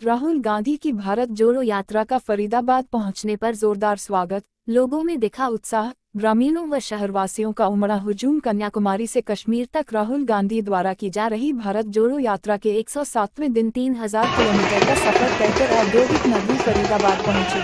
राहुल गांधी की भारत जोड़ो यात्रा का फरीदाबाद पहुंचने पर जोरदार स्वागत, लोगों में दिखा उत्साह। ग्रामीणों व शहरवासियों का उमड़ा हुजूम। कन्याकुमारी से कश्मीर तक राहुल गांधी द्वारा की जा रही भारत जोड़ो यात्रा के 107वें दिन 3000 किलोमीटर का सफर तय कर औद्योगिक नगरी फरीदाबाद पहुंची।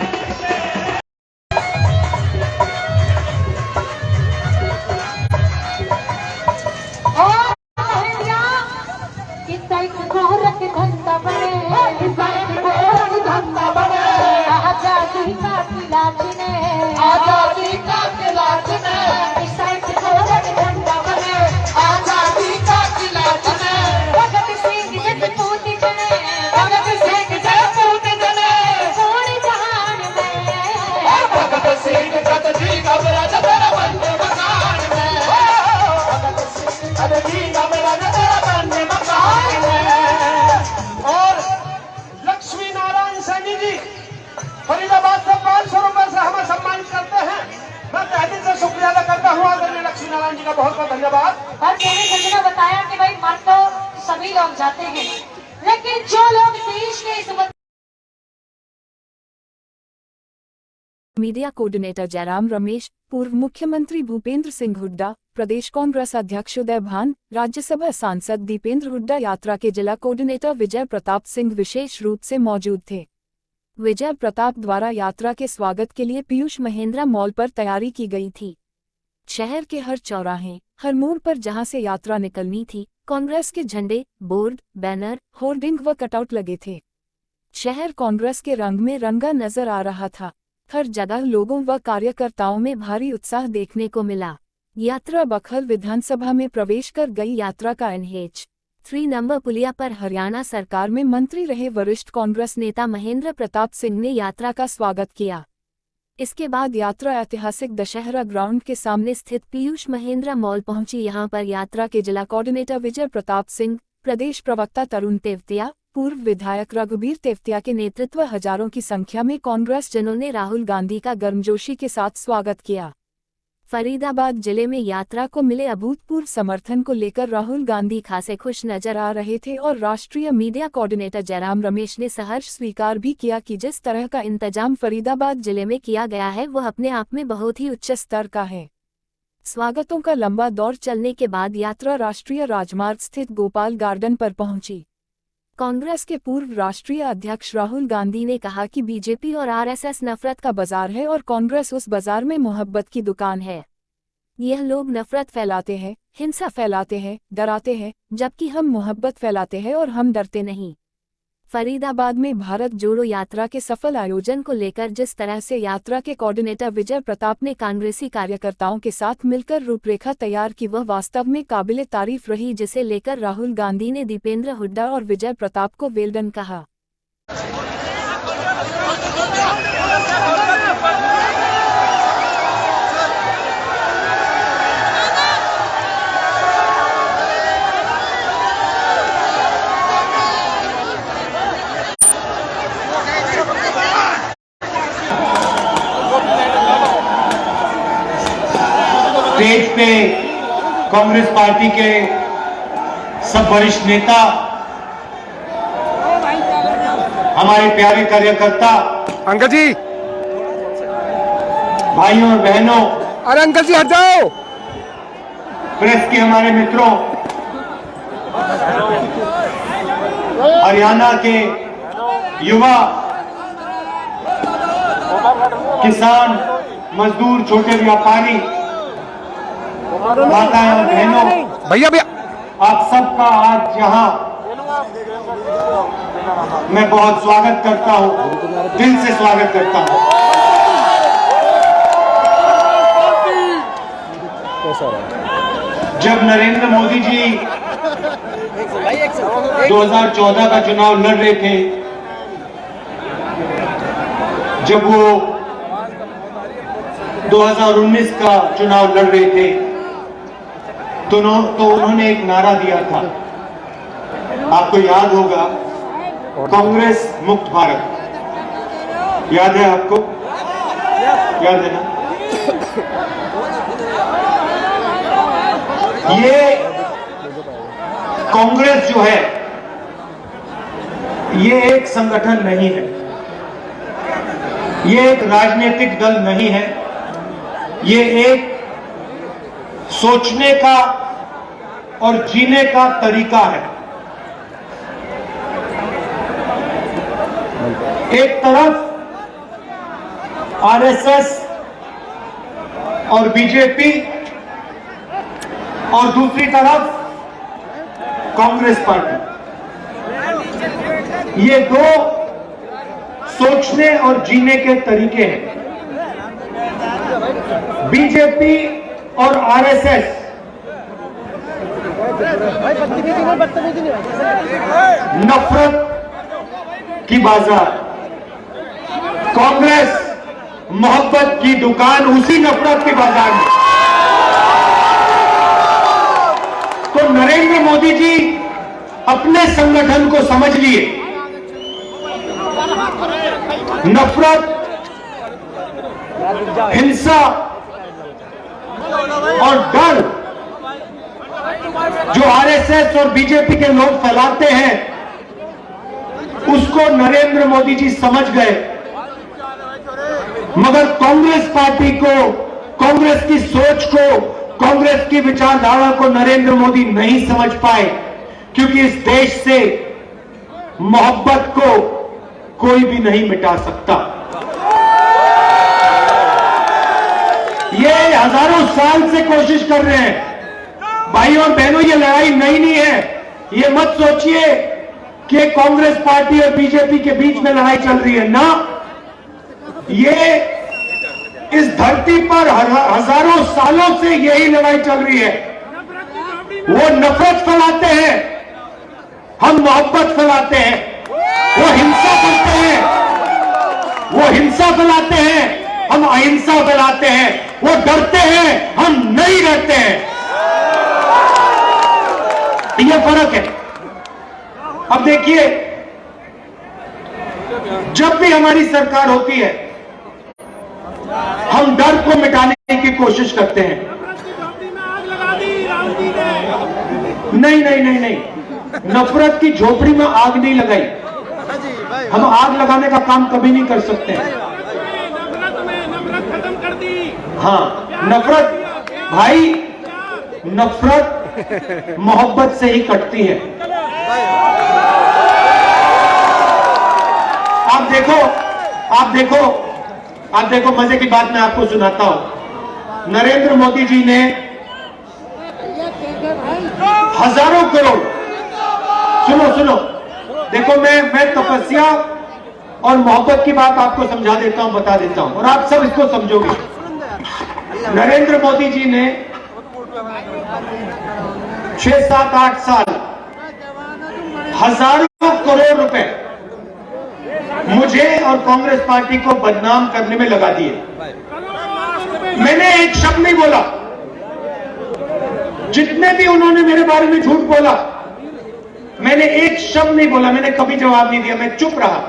फरीदाबाद से 500 रुपए से हमें सम्मानित करते हैं। मैं तहे दिल से शुक्रिया अदा करता हूँ आदरणीय लक्ष्मी नारायण जी का बहुत बहुत धन्यवाद। और मैंने संजना बताया कि भाई मान तो सभी लोग जाते हैं, लेकिन जो लोग देश के इस मीडिया कोऑर्डिनेटर जयराम रमेश, पूर्व मुख्यमंत्री भूपेंद्र सिंह हुड्डा, प्रदेश कांग्रेस अध्यक्ष उदय भान, राज्यसभा सांसद दीपेंद्र हुड्डा, यात्रा के जिला कोऑर्डिनेटर विजय प्रताप सिंह विशेष रूप से मौजूद थे। विजय प्रताप द्वारा यात्रा के स्वागत के लिए पीयूष महेंद्रा मॉल पर तैयारी की गई थी। शहर के हर चौराहे, हर मोड़ पर जहां से यात्रा निकलनी थी, कांग्रेस के झंडे, बोर्ड, बैनर, होर्डिंग व कटआउट लगे थे। शहर कांग्रेस के रंग में रंगा नजर आ रहा था। हर जगह लोगों व कार्यकर्ताओं में भारी उत्साह देखने को मिला। यात्रा बखल विधानसभा में प्रवेश कर गई। यात्रा का NH 3 नंबर पुलिया पर हरियाणा सरकार में मंत्री रहे वरिष्ठ कांग्रेस नेता महेंद्र प्रताप सिंह ने यात्रा का स्वागत किया। इसके बाद यात्रा ऐतिहासिक दशहरा ग्राउंड के सामने स्थित पीयूष महेंद्रा मॉल पहुंची। यहां पर यात्रा के जिला कोऑर्डिनेटर विजय प्रताप सिंह, प्रदेश प्रवक्ता तरुण तेवतिया, पूर्व विधायक रघुबीर तेवतिया के नेतृत्व हजारों की संख्या में कांग्रेस जनों ने राहुल गांधी का गर्मजोशी के साथ स्वागत किया। फरीदाबाद जिले में यात्रा को मिले अभूतपूर्व समर्थन को लेकर राहुल गांधी खासे खुश नजर आ रहे थे और राष्ट्रीय मीडिया कोऑर्डिनेटर जयराम रमेश ने सहर्ष स्वीकार भी किया कि जिस तरह का इंतजाम फरीदाबाद जिले में किया गया है वह अपने आप में बहुत ही उच्च स्तर का है। स्वागतों का लंबा दौर चलने के बाद यात्रा राष्ट्रीय राजमार्ग स्थित गोपाल गार्डन पर पहुंची। कांग्रेस के पूर्व राष्ट्रीय अध्यक्ष राहुल गांधी ने कहा कि बीजेपी और RSS नफरत का बाजार है और कांग्रेस उस बाजार में मोहब्बत की दुकान है। यह लोग नफरत फैलाते हैं, हिंसा फैलाते हैं, डराते हैं, जबकि हम मोहब्बत फैलाते हैं और हम डरते नहीं। फरीदाबाद में भारत जोड़ो यात्रा के सफल आयोजन को लेकर जिस तरह से यात्रा के कोऑर्डिनेटर विजय प्रताप ने कांग्रेसी कार्यकर्ताओं के साथ मिलकर रूपरेखा तैयार की वह वास्तव में काबिले तारीफ रही, जिसे लेकर राहुल गांधी ने दीपेंद्र हुड्डा और विजय प्रताप को वेल डन कहा। स्टेज पे कांग्रेस पार्टी के सब वरिष्ठ नेता, हमारे प्यारे कार्यकर्ता, अंकल जी, भाइयों और बहनों, अरे अंकल जी हट जाओ, प्रेस के हमारे मित्रों, हरियाणा के युवा, किसान, मजदूर, छोटे व्यापारी, माताएं और बहनों, भैया भैया, आप सबका आज यहाँ मैं बहुत स्वागत करता हूँ, दिल से स्वागत करता हूँ। जब नरेंद्र मोदी जी 2014 का चुनाव लड़ रहे थे, जब वो 2019 का चुनाव लड़ रहे थे, तो उन्होंने एक नारा दिया था, आपको याद होगा, कांग्रेस मुक्त भारत। याद है आपको? याद है ना? ये कांग्रेस जो है, ये एक संगठन नहीं है, ये एक राजनीतिक दल नहीं है, ये एक सोचने का और जीने का तरीका है। एक तरफ आरएसएस और बीजेपी और दूसरी तरफ कांग्रेस पार्टी, ये दो सोचने और जीने के तरीके हैं। बीजेपी और आरएसएस नफरत की बाजार, कांग्रेस मोहब्बत की दुकान उसी नफरत के बाजार में। तो नरेंद्र मोदी जी अपने संगठन को समझ लिए, नफरत, हिंसा और डर जो आरएसएस और बीजेपी के लोग फैलाते हैं, उसको नरेंद्र मोदी जी समझ गए। मगर कांग्रेस पार्टी को, कांग्रेस की सोच को, कांग्रेस की विचारधारा को नरेंद्र मोदी नहीं समझ पाए, क्योंकि इस देश से मोहब्बत को कोई भी नहीं मिटा सकता। ये हजारों साल से कोशिश कर रहे हैं। भाइयों और बहनों, ये लड़ाई नई नहीं है। ये मत सोचिए कि कांग्रेस पार्टी और बीजेपी के बीच में लड़ाई चल रही है ना, ये इस धरती पर हजारों सालों से यही लड़ाई चल रही है। वो नफरत फैलाते हैं, हम मोहब्बत फैलाते हैं। वो हिंसा करते हैं, वो हिंसा फैलाते हैं, हम अहिंसा फैलाते हैं। वो डरते हैं, हम नहीं डरते हैं। ये फर्क है। अब देखिए, जब भी हमारी सरकार होती है, हम डर को मिटाने की कोशिश करते हैं। नहीं नहीं नहीं नहीं, नफरत की झोपड़ी में आग नहीं लगाई। हम आग लगाने का काम कभी नहीं कर सकते हैं। हाँ, नफरत भाई, नफरत मोहब्बत से ही कटती है। आप देखो मजे की बात मैं आपको सुनाता हूं। नरेंद्र मोदी जी ने हजारों करोड़, सुनो, देखो मैं तपस्या और मोहब्बत की बात आपको समझा देता हूं, बता देता हूं, और आप सब इसको समझोगे। नरेंद्र मोदी जी ने 6, 7, 8 साल हजारों करोड़ रुपए मुझे और कांग्रेस पार्टी को बदनाम करने में लगा दिए। मैंने एक शब्द नहीं बोला। जितने भी उन्होंने मेरे बारे में झूठ बोला, मैंने एक शब्द नहीं बोला, मैंने कभी जवाब नहीं दिया, मैं चुप रहा।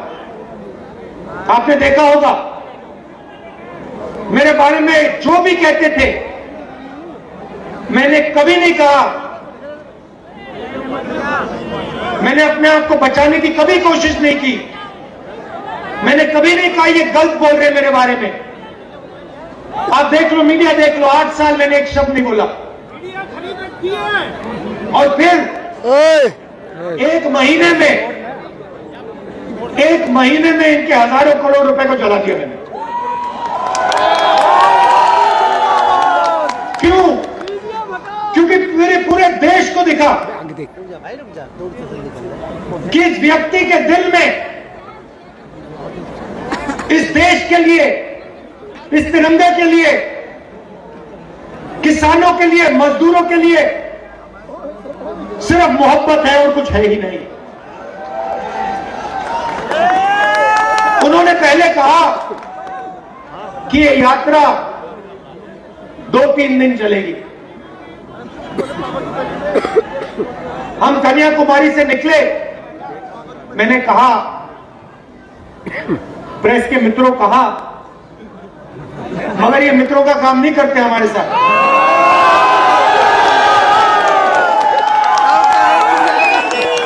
आपने देखा होगा, मेरे बारे में जो भी कहते थे, मैंने कभी नहीं कहा, मैंने अपने आप को बचाने की कभी कोशिश नहीं की। मैंने कभी नहीं कहा ये गलत बोल रहे मेरे बारे में। आप देख लो, मीडिया देख लो, 8 साल मैंने एक शब्द नहीं बोला। और फिर एक महीने में इनके हजारों करोड़ रुपए को जला दिया मैंने। क्यों? क्योंकि मेरे पूरे देश को दिखा कि इस व्यक्ति के दिल में, इस देश के लिए, इस तिरंगे के लिए, किसानों के लिए, मजदूरों के लिए सिर्फ मोहब्बत है और कुछ है ही नहीं। उन्होंने पहले कहा कि ये यात्रा 2-3 दिन चलेगी। हम कन्याकुमारी से निकले, मैंने कहा, प्रेस के मित्रों कहा, मगर ये मित्रों का काम नहीं करते हमारे साथ।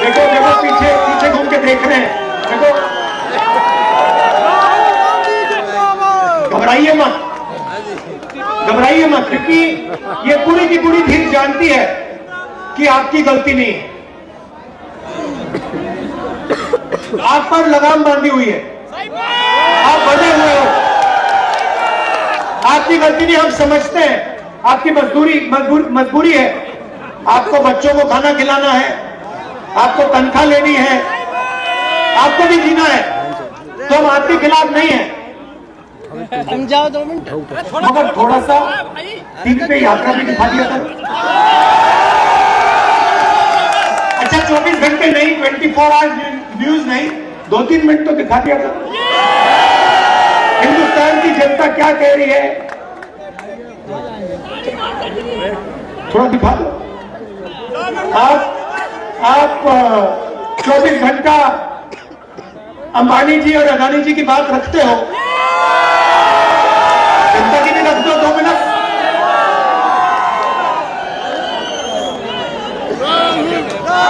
देखो पीछे घूम के देख रहे हैं, ये पूरी की पूरी भीड़ जानती है कि आपकी गलती नहीं है, आप पर लगाम बांधी हुई है, आप बंधे हुए हो, आपकी गलती नहीं, हम समझते हैं, आपकी मजबूरी है, आपको बच्चों को खाना खिलाना है, आपको तनख्वाह लेनी है, आपको भी जीना है, तो हम आपके खिलाफ नहीं है। समझाओ 2 मिनट। मगर थोड़ा सा टीवी पे यात्रा भी दिखा दिया था। अच्छा 24 घंटे नहीं, 24 आवर्स न्यूज नहीं, 2-3 मिनट तो दिखा दिया था। हिंदुस्तान की जनता क्या कह रही है थोड़ा दिखा दो। आप 24 घंटा अंबानी जी और अदानी जी की बात रखते हो, जनता की भी रख दो 2 मिनट।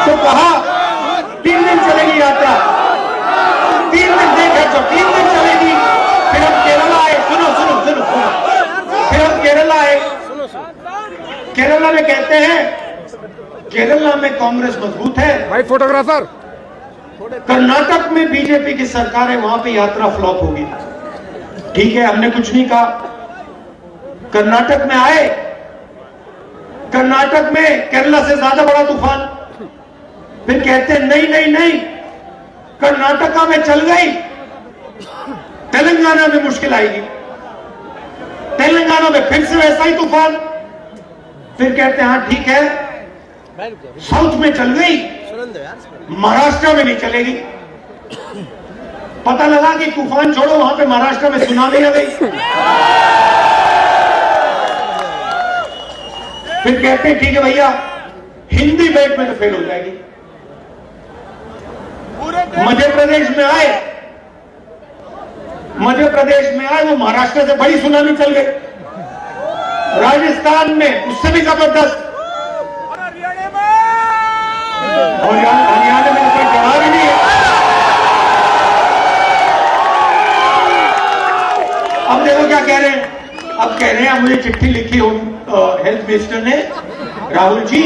तो कहा 3 दिन चलेगी यात्रा, 3 दिन देखा तो 3 दिन चलेगी। फिर हम केरला आए, सुनो, फिर हम केरला आए, केरला में कहते हैं केरला में कांग्रेस मजबूत है भाई फोटोग्राफर। कर्नाटक में बीजेपी की सरकार है, वहां पे यात्रा फ्लॉप होगी। ठीक है, हमने कुछ नहीं कहा। कर्नाटक में आए, कर्नाटक में केरला से ज्यादा बड़ा तूफान, फिर कहते हैं नहीं, कर्नाटका में चल गई, तेलंगाना में मुश्किल आएगी, तेलंगाना में फिर से वैसा ही तूफान, फिर कहते हैं हाँ ठीक है, साउथ में चल गई, महाराष्ट्र में नहीं चलेगी। पता लगा कि तूफान छोड़ो, वहां पे महाराष्ट्र में सुनामी आ गई। फिर कहते हैं ठीक है भैया, हिंदी बेल्ट में तो फेल हो जाएगी। मध्य प्रदेश में आए, वो महाराष्ट्र से बड़ी सुनामी चल गई, राजस्थान में उससे भी जबरदस्त, और हरियाणा में कोई जवाब ही नहीं है। अब देखो क्या कह रहे हैं, अब कह रहे हैं मुझे चिट्ठी लिखी हेल्थ मिनिस्टर ने, राहुल जी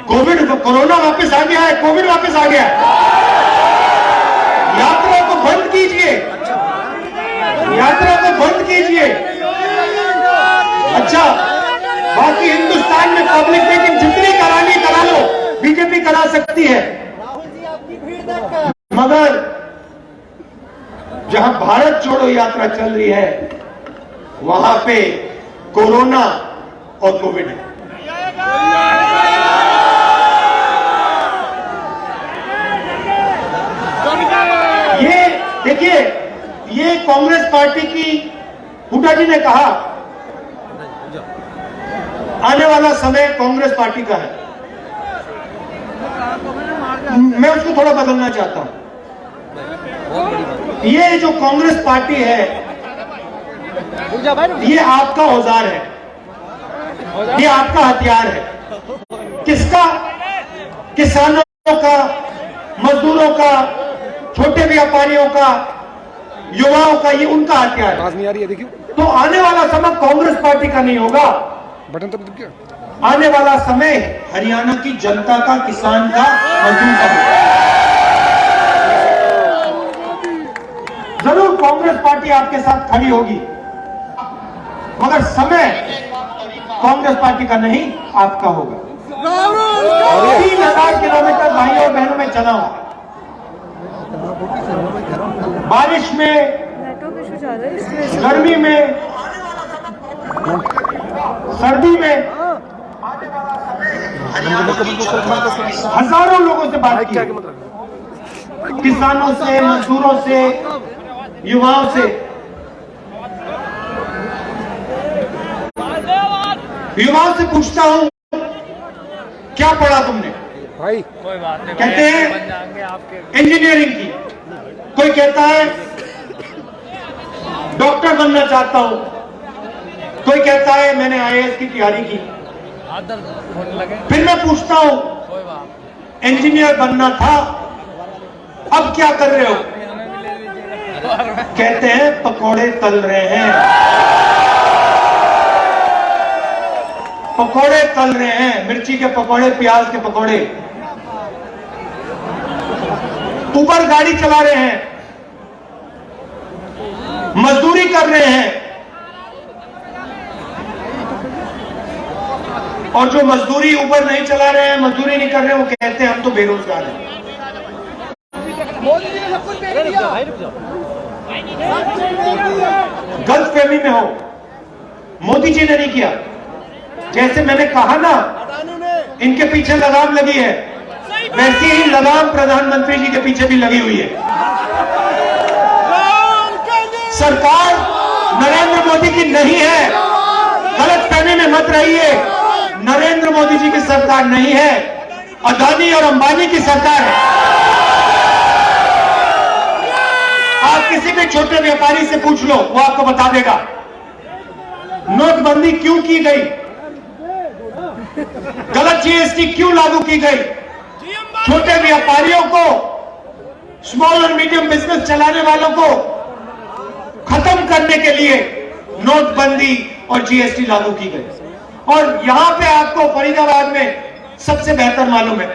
कोरोना वापस आ गया है, कोविड वापस आ गया है, यात्रा को बंद कीजिए, यात्रा को बंद कीजिए। अच्छा, बाकी हिंदुस्तान में पब्लिक मीटिंग जितनी करानी करा लो, बीजेपी करा सकती है, मगर जहां भारत जोड़ो यात्रा चल रही है वहां पे कोरोना और कोविड है। ये देखिए, ये कांग्रेस पार्टी की हुड्डा जी ने कहा आने वाला समय कांग्रेस पार्टी का है, मैं उसको थोड़ा बदलना चाहता हूं। ये जो कांग्रेस पार्टी है, ये आपका औजार है, ये आपका हथियार है। किसका? किसानों का, मजदूरों का, छोटे व्यापारियों का, युवाओं का, ये उनका हथियार है। नहीं आ रही है, देखिए। तो आने वाला समय कांग्रेस पार्टी का नहीं होगा, बटन तब क्या? आने वाला समय हरियाणा की जनता का, किसान का, मजदूर का होगा। जरूर कांग्रेस पार्टी आपके साथ खड़ी होगी, मगर समय कांग्रेस पार्टी का नहीं, आपका होगा। 3000 किलोमीटर भाइयों और बहनों में चला हूं, बारिश में, गर्मी में, सर्दी में, हजारों लोगों से बात की, किसानों से, मजदूरों से, युवाओं से। युवाओं से पूछता हूं क्या पढ़ा तुमने? भाई कहते हैं इंजीनियरिंग की, कोई कहता है डॉक्टर बनना चाहता हूं, कोई कहता है मैंने आईएएस की तैयारी की। फिर मैं पूछता हूं इंजीनियर बनना था, अब क्या कर रहे हो? कहते हैं पकौड़े तल रहे हैं। पकोड़े तल रहे हैं, मिर्ची के पकोड़े, प्याज के पकोड़े, ऊबर गाड़ी चला रहे हैं, मजदूरी कर रहे हैं, और जो मजदूरी ऊबर नहीं चला रहे हैं, मजदूरी नहीं कर रहे हैं, वो कहते हैं हम तो बेरोजगार हैं। गलतफहमी में हो, मोदी जी ने नहीं किया। जैसे मैंने कहा ना, इनके पीछे लगाम लगी है, वैसी ही लगाम प्रधानमंत्री जी के पीछे भी लगी हुई है। सरकार नरेंद्र मोदी की नहीं है, गलतफहमी में मत रहिए। नरेंद्र मोदी जी की सरकार नहीं है, अदानी और अंबानी की सरकार है। आप किसी भी छोटे व्यापारी से पूछ लो, वो आपको बता देगा नोटबंदी क्यों की गई, गलत जीएसटी क्यों लागू की गई। छोटे व्यापारियों को, स्मॉल और मीडियम बिजनेस चलाने वालों को खत्म करने के लिए नोटबंदी और जीएसटी लागू की गई। और यहां पे आपको फरीदाबाद में सबसे बेहतर मालूम है,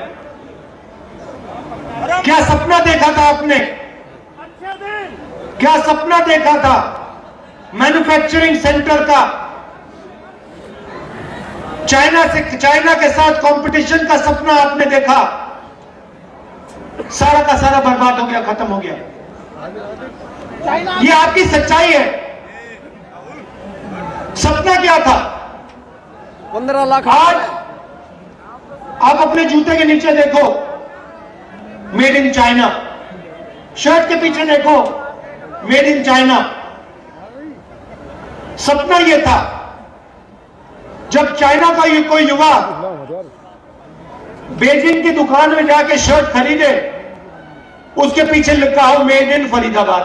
क्या सपना देखा था आपने, क्या सपना देखा था मैन्युफैक्चरिंग सेंटर का, चाइना के साथ कंपटीशन का सपना आपने देखा, सारा का सारा बर्बाद हो गया, खत्म हो गया। ये आपकी सच्चाई है। सपना क्या था? 15 लाख। आज आप अपने जूते के नीचे देखो, मेड इन चाइना, शर्ट के पीछे देखो, मेड इन चाइना। सपना यह था, जब चाइना का कोई युवा बेजिंग की दुकान में जाके शर्ट खरीदे, उसके पीछे लिखा हो मेड इन फरीदाबाद।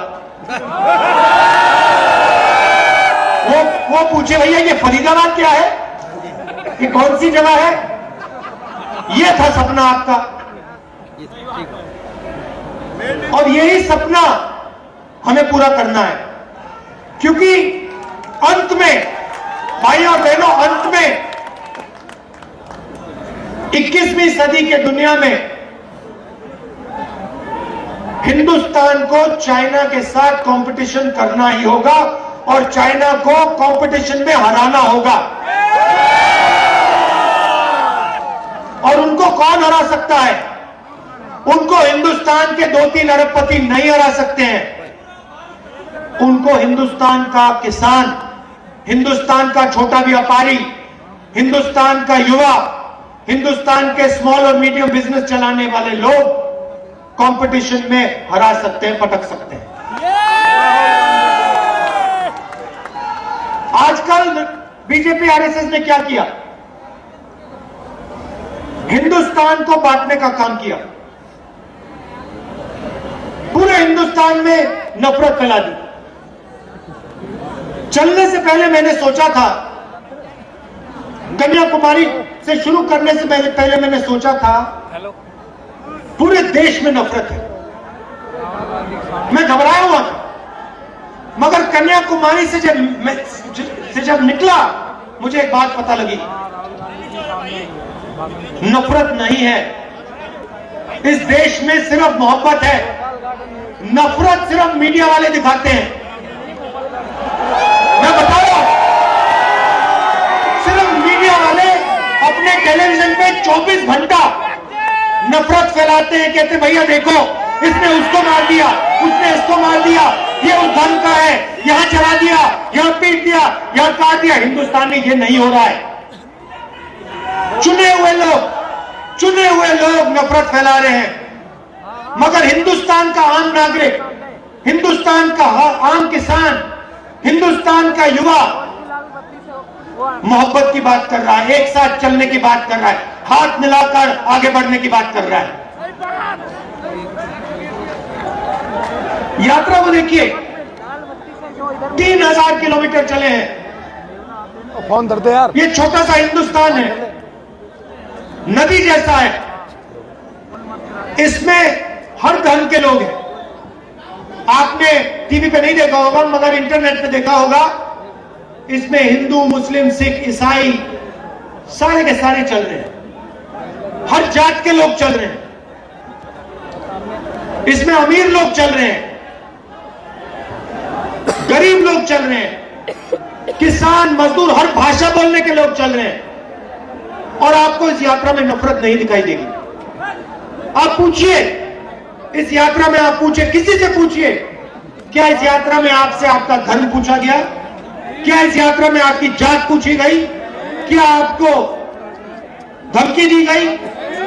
वो पूछे भैया ये फरीदाबाद क्या है, ये कौन सी जगह है? ये था सपना आपका। और यही सपना हमें पूरा करना है, क्योंकि अंत में भाई और बहनों, अंत में 21वीं सदी के दुनिया में हिंदुस्तान को चाइना के साथ कंपटीशन करना ही होगा और चाइना को कंपटीशन में हराना होगा। और उनको कौन हरा सकता है? उनको हिंदुस्तान के 2-3 अरबपति नहीं हरा सकते हैं। उनको हिंदुस्तान का किसान, हिंदुस्तान का छोटा व्यापारी, हिंदुस्तान का युवा, हिंदुस्तान के स्मॉल और मीडियम बिजनेस चलाने वाले लोग कंपटीशन में हरा सकते हैं, पटक सकते हैं। आजकल बीजेपी आरएसएस ने क्या किया? हिंदुस्तान को बांटने का काम किया, पूरे हिंदुस्तान में नफरत फैला दी। चलने से पहले मैंने सोचा था, कन्याकुमारी से शुरू करने से पहले मैंने सोचा था पूरे देश में नफरत है, मैं घबराया हुआ था। मगर कन्याकुमारी से जब निकला, मुझे एक बात पता लगी, नफरत नहीं है इस देश में, सिर्फ मोहब्बत है। नफरत सिर्फ मीडिया वाले दिखाते हैं। मैं बता रहा हूं, सिर्फ मीडिया वाले अपने टेलीविजन पे 24 घंटा नफरत फैलाते हैं, कहते भैया देखो इसने उसको मार दिया, उसने इसको मार दिया, ये उस धर्म का है, यहां चला दिया, यहां पीट दिया, यहां काट दिया। हिंदुस्तान में ये नहीं हो रहा है। चुने हुए लोग नफरत फैला रहे हैं, मगर हिंदुस्तान का आम नागरिक, हिंदुस्तान का आम किसान, हिंदुस्तान का युवा मोहब्बत की बात कर रहा है, एक साथ चलने की बात कर रहा है, हाथ मिलाकर आगे बढ़ने की बात कर रहा है। यात्रा को देखिए, 3000 किलोमीटर चले हैं। फोन धरते यार। ये छोटा सा हिंदुस्तान है, नदी जैसा है, इसमें हर धर्म के लोग हैं। आपने टीवी पे नहीं देखा होगा, मगर इंटरनेट पे देखा होगा। इसमें हिंदू, मुस्लिम, सिख, ईसाई सारे के सारे चल रहे हैं, हर जात के लोग चल रहे हैं, इसमें अमीर लोग चल रहे हैं, गरीब लोग चल रहे हैं, किसान मजदूर हर भाषा बोलने के लोग चल रहे हैं, और आपको इस यात्रा में नफरत नहीं दिखाई देगी। आप पूछिए, इस यात्रा में आप पूछिए, किसी से पूछिए, क्या इस यात्रा में आपसे आपका धर्म पूछा गया? क्या इस यात्रा में आपकी जात पूछी गई? क्या आपको धमकी दी गई?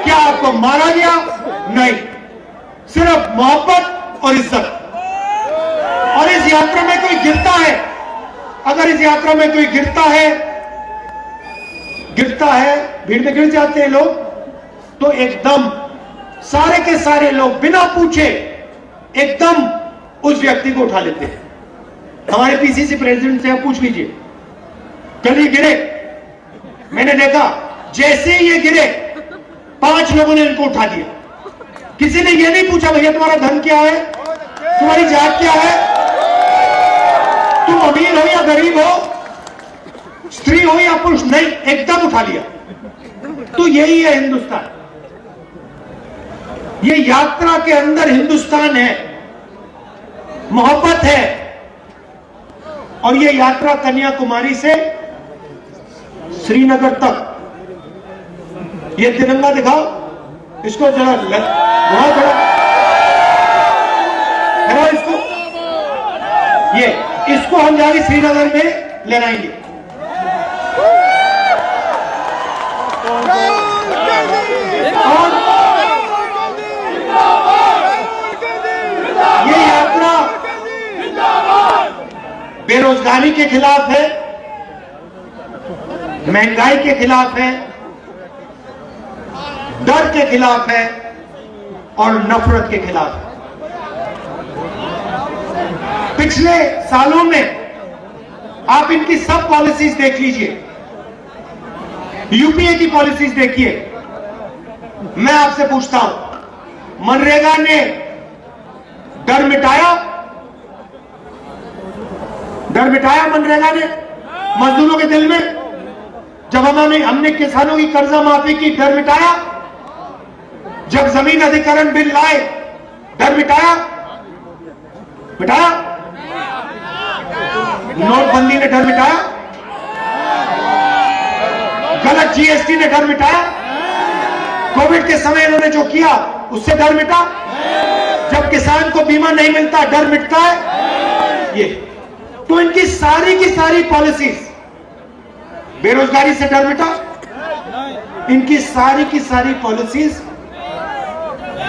क्या आपको मारा गया? नहीं, सिर्फ मोहब्बत और इज्जत। और इस यात्रा में कोई गिरता है, अगर इस यात्रा में कोई गिरता है, भीड़ में गिर जाते हैं लोग, तो एकदम सारे के सारे लोग बिना पूछे एकदम उस व्यक्ति को उठा लेते हैं। हमारे पीसीसी प्रेसिडेंट से आप पूछ लीजिए, कल ये गिरे, मैंने देखा जैसे ही ये गिरे 5 लोगों ने इनको उठा दिया। किसी ने ये नहीं पूछा भैया तुम्हारा धर्म क्या है, तुम्हारी जात क्या है, तुम अमीर हो या गरीब हो, स्त्री हो या पुरुष, नहीं, एकदम उठा लिया। तो यही है हिंदुस्तान, ये यात्रा के अंदर हिंदुस्तान है, मोहब्बत है। और ये यात्रा कन्याकुमारी से श्रीनगर तक, ये तिरंगा दिखाओ, इसको जरा घुमाओ, थोड़ा इसको, ये इसको हम जाके श्रीनगर में लहराएंगे। और ये यात्रा बेरोजगारी के खिलाफ है, महंगाई के खिलाफ है, डर के खिलाफ है और नफरत के खिलाफ है। पिछले सालों में आप इनकी सब पॉलिसीज देख लीजिए, यूपीए की पॉलिसीज देखिए। मैं आपसे पूछता हूं, मनरेगा ने डर मिटाया? डर मिटाया मनरेगा ने मजदूरों के दिल में? जब हमने किसानों की कर्जा माफी की, डर मिटाया? जब जमीन अधिग्रहण बिल लाए, डर मिटाया? मिटाया? नोटबंदी ने डर मिटाया? गलत जीएसटी ने डर मिटाया? कोविड के समय इन्होंने जो किया उससे डर मिटा? जब किसान को बीमा नहीं मिलता डर मिटता है? ये तो इनकी सारी की सारी पॉलिसीज, बेरोजगारी से डर मिटा? इनकी सारी की सारी पॉलिसीज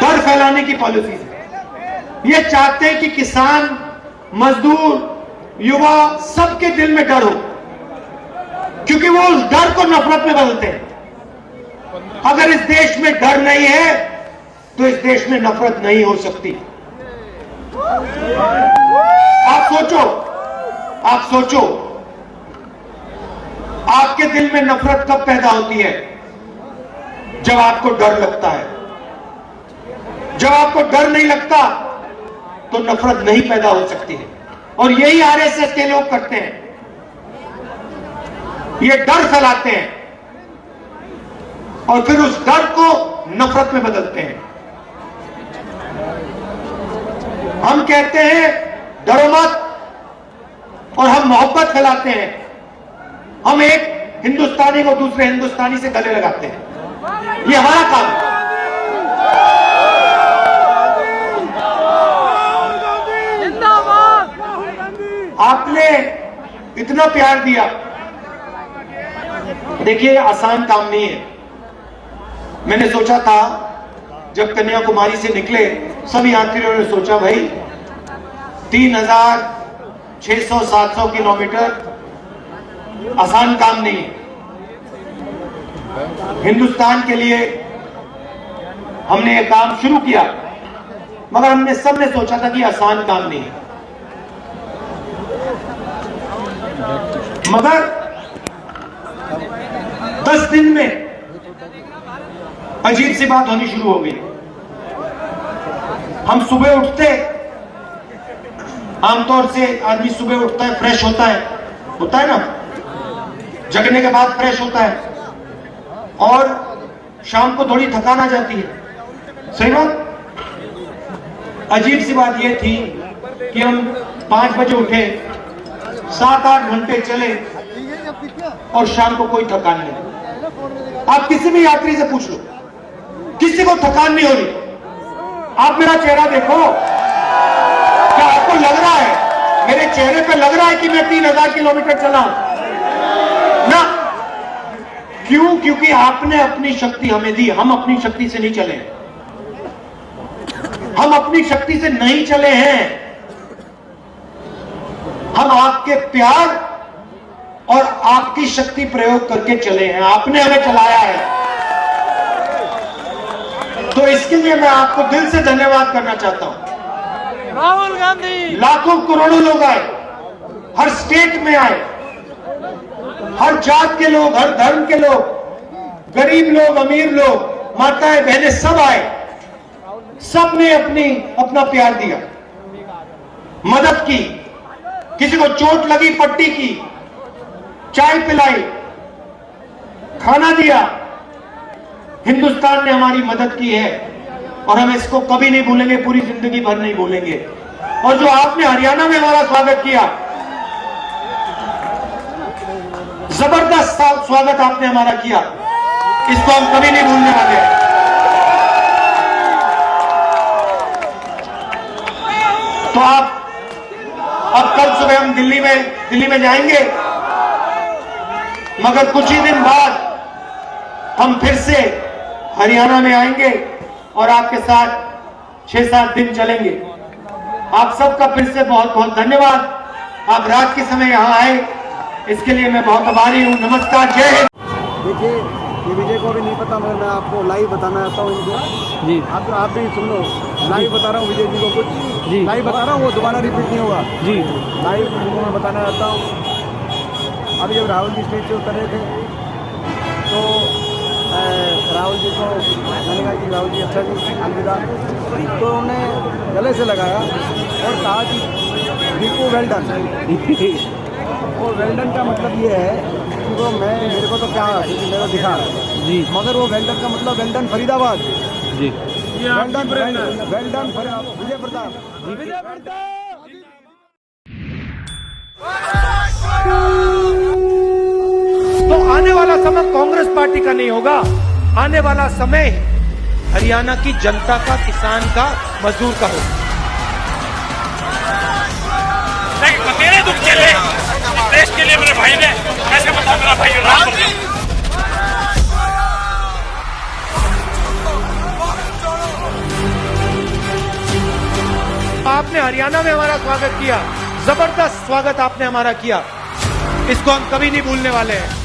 डर फैलाने की पॉलिसीज है। ये चाहते हैं कि किसान, मजदूर, युवा सबके दिल में डर हो, क्योंकि वो उस डर को नफरत में बदलते हैं। अगर इस देश में डर नहीं है तो इस देश में नफरत नहीं हो सकती। आप सोचो, आपके दिल में नफरत कब पैदा होती है? जब आपको डर लगता है। जब आपको डर नहीं लगता तो नफरत नहीं पैदा हो सकती है। और यही आरएसएस के लोग करते हैं, ये डर फैलाते हैं और फिर उस डर को नफरत में बदलते हैं। हम कहते हैं डरो मत, और हम मोहब्बत फैलाते हैं। हम एक हिंदुस्तानी को दूसरे हिंदुस्तानी से गले लगाते हैं, ये हमारा काम है। आपने इतना प्यार दिया, देखिए आसान काम नहीं है। मैंने सोचा था जब कन्याकुमारी से निकले, सभी यात्रियों ने सोचा भाई 3600-700 किलोमीटर आसान काम नहीं है। हिंदुस्तान के लिए हमने ये काम शुरू किया, मगर हमने सबने सोचा था कि आसान काम नहीं है। मगर 10 दिन में अजीब सी बात होनी शुरू हो गई। हम सुबह उठते, आमतौर से आदमी सुबह उठता है, फ्रेश होता है ना, जगने के बाद फ्रेश होता है। और शाम को थोड़ी थकान आ जाती है, सही बात। अजीब सी बात यह थी कि हम 5 बजे उठे, 7-8 घंटे चले और शाम को कोई थकान नहीं। आप किसी भी यात्री से पूछ लो, किसी को थकान नहीं हो रही। आप मेरा चेहरा देखो, क्या आपको लग रहा है, मेरे चेहरे पे लग रहा है कि मैं 3000 किलोमीटर चला हूं ना? क्यों? क्योंकि आपने अपनी शक्ति हमें दी, हम अपनी शक्ति से नहीं चले, हम अपनी शक्ति से नहीं चले हैं, हम आपके प्यार और आपकी शक्ति प्रयोग करके चले हैं, आपने हमें चलाया है। तो इसके लिए मैं आपको दिल से धन्यवाद करना चाहता हूं। राहुल गांधी, लाखों करोड़ों लोग आए, हर स्टेट में आए, हर जात के लोग, हर धर्म के लोग, गरीब लोग, अमीर लोग, माताएं बहनें सब आए, सबने अपना प्यार दिया, मदद की, किसी को चोट लगी पट्टी की, चाय पिलाई, खाना दिया। हिंदुस्तान ने हमारी मदद की है और हम इसको कभी नहीं भूलेंगे, पूरी जिंदगी भर नहीं भूलेंगे। और जो आपने हरियाणा में हमारा स्वागत किया, जबरदस्त स्वागत आपने हमारा किया, इसको हम कभी नहीं भूलने वाले हैं। तो आप अब कल सुबह हम दिल्ली में जाएंगे, मगर कुछ ही दिन बाद हम फिर से हरियाणा में आएंगे और आपके साथ 6-7 दिन चलेंगे। आप सबका फिर से बहुत बहुत धन्यवाद। आप रात के समय यहां आए, इसके लिए मैं बहुत आभारी हूं। नमस्कार, जय हिंद। देखिए ये विजय को भी नहीं पता, मगर मैं आपको लाइव बताना चाहता हूँ इनको जी। आप भी सुन लो, लाइव बता रहा हूँ विजय जी को कुछ जी, लाइव बता रहा हूँ, वो दोबारा रिपीट नहीं होगा जी। लाइव उनको मैं बताना चाहता हूँ। अभी जब राहुल जी स्टेज से उतर रहे थे तो राहुल जी को मैंने कहा कि राहुल जी अच्छा जी अलविदा, तो उन्होंने गले से लगाया और कहा कि दीपू वेल डन। और वेल डन का मतलब ये है कि वो मेरे को तो क्या मेरा दिखा जी, मगर वो वेल डन का मतलब वेल डन फरीदाबाद जी, वेल डन विजय प्रताप। तो आने वाला समय कांग्रेस पार्टी का नहीं होगा, आने वाला समय हरियाणा की जनता का, किसान का, मजदूर का होगा। मेरे दुख के लिए, देश के लिए मेरे भाई ने कैसे बता, मेरा भाई राम आपने हरियाणा में हमारा स्वागत किया, जबरदस्त स्वागत आपने हमारा किया, इसको हम कभी नहीं भूलने वाले हैं।